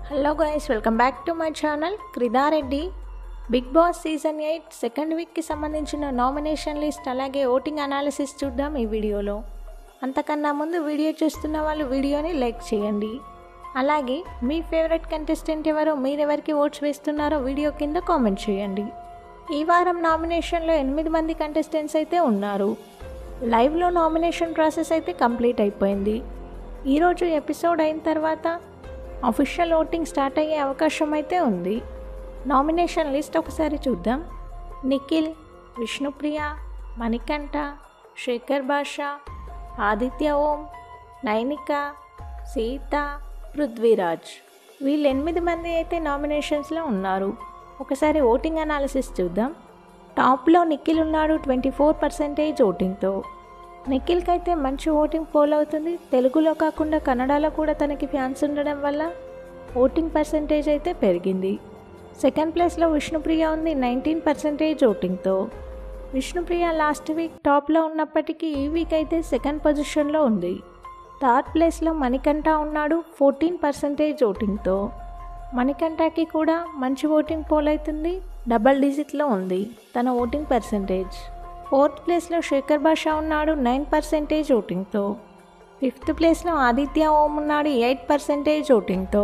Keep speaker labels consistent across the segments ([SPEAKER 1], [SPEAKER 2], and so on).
[SPEAKER 1] Hello guys, welcome back to my channel క్రిదారెడ్డి. Bigg Boss season 8 second వీక్కి సంబంధించిన nomination list అలాగే voting analysis చూద్దాం ఈ వీడియోలో. అంతకన్నా ముందు వీడియో చూస్తున్న వాళ్ళు వీడియోని లైక్ చేయండి. అలాగే మీ ఫేవరెట్ కంటెస్టెంట్ ఎవరో, మీరెవరికి ఓట్స్ వేస్తున్నారో వీడియో కింద కామెంట్ చేయండి. ఈ వారం నామినేషన్లో 8 మంది కంటెస్టెంట్స్ అయితే ఉన్నారు. లైవ్లో నామినేషన్ ప్రాసెస్ అయితే కంప్లీట్ అయిపోయింది. ఈరోజు ఎపిసోడ్ అయిన తర్వాత అఫీషియల్ ఓటింగ్ స్టార్ట్ అయ్యే అవకాశం అయితే ఉంది. నామినేషన్ లిస్ట్ ఒకసారి చూద్దాం. నిఖిల్, విష్ణుప్రియ, మణికంఠ, శేఖర్ భాషా, ఆదిత్య ఓం, నైనిక, సీత, పృథ్వీరాజ్, వీళ్ళు 8 మంది అయితే నామినేషన్స్లో ఉన్నారు. ఒకసారి ఓటింగ్ అనాలిసిస్ చూద్దాం. టాప్లో నిఖిల్ ఉన్నాడు 24% ఓటింగ్తో. నిఖిల్కి అయితే మంచి ఓటింగ్ పోల్ అవుతుంది. తెలుగులో కాకుండా కన్నడలో కూడా తనకి ఫ్యాన్స్ ఉండడం వల్ల ఓటింగ్ పర్సంటేజ్ అయితే పెరిగింది. సెకండ్ ప్లేస్లో విష్ణుప్రియ ఉంది 19% ఓటింగ్తో. విష్ణుప్రియ లాస్ట్ వీక్ టాప్లో ఉన్నప్పటికీ ఈ వీక్ అయితే సెకండ్ పొజిషన్లో ఉంది. థర్డ్ ప్లేస్లో మణికంఠ ఉన్నాడు 14% ఓటింగ్తో. మణికంఠకి కూడా మంచి ఓటింగ్ పోల్ అవుతుంది, డబల్ డిజిట్లో ఉంది తన ఓటింగ్ పర్సంటేజ్. ఫోర్త్ ప్లేస్లో శేఖర్ భాషా ఉన్నాడు 9% ఓటింగ్తో. ఫిఫ్త్ ప్లేస్లో ఆదిత్య ఓం ఉన్నాడు 8% ఓటింగ్తో.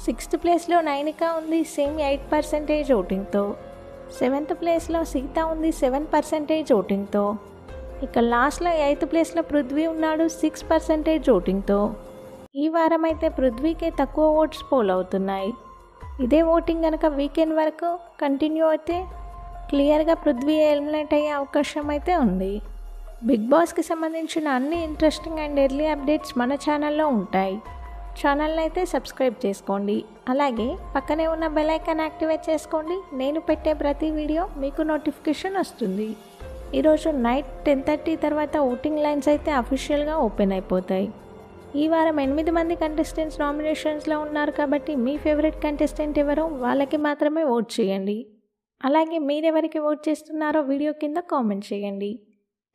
[SPEAKER 1] సిక్స్త్ ప్లేస్లో నైనిక ఉంది సేమ్ 8% ఓటింగ్తో. సెవెంత్ ప్లేస్లో సీత ఉంది 7% ఓటింగ్తో. ఇక లాస్ట్లో 8th ప్లేస్లో పృథ్వీ ఉన్నాడు 6% ఓటింగ్తో. ఈ వారం అయితే పృథ్వీకే తక్కువ ఓట్స్ పోల్ అవుతున్నాయి. ఇదే ఓటింగ్ కనుక వీకెండ్ వరకు కంటిన్యూ అయితే క్లియర్గా పృథ్వీ ఎలిమినేట్ అయ్యే అవకాశం అయితే ఉంది. బిగ్ బాస్కి సంబంధించిన అన్ని ఇంట్రెస్టింగ్ అండ్ ఎర్లీ అప్డేట్స్ మన ఛానల్లో ఉంటాయి. ఛానల్ని అయితే సబ్స్క్రైబ్ చేసుకోండి. అలాగే పక్కనే ఉన్న బెల్ ఐకాన్ యాక్టివేట్ చేసుకోండి. నేను పెట్టే ప్రతి వీడియో మీకు నోటిఫికేషన్ వస్తుంది. ఈరోజు నైట్ 10:30 తర్వాత ఓటింగ్ లైన్స్ అయితే అఫీషియల్గా ఓపెన్ అయిపోతాయి. ఈ వారం 8 మంది కంటెస్టెంట్స్ నామినేషన్స్లో ఉన్నారు కాబట్టి మీ ఫేవరెట్ కంటెస్టెంట్ ఎవరో వాళ్ళకి మాత్రమే ఓట్ చేయండి. అలాగే మీరెవరికి ఓట్ చేస్తున్నారో వీడియో కింద కామెంట్ చేయండి.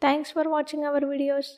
[SPEAKER 1] Thanks for watching our videos.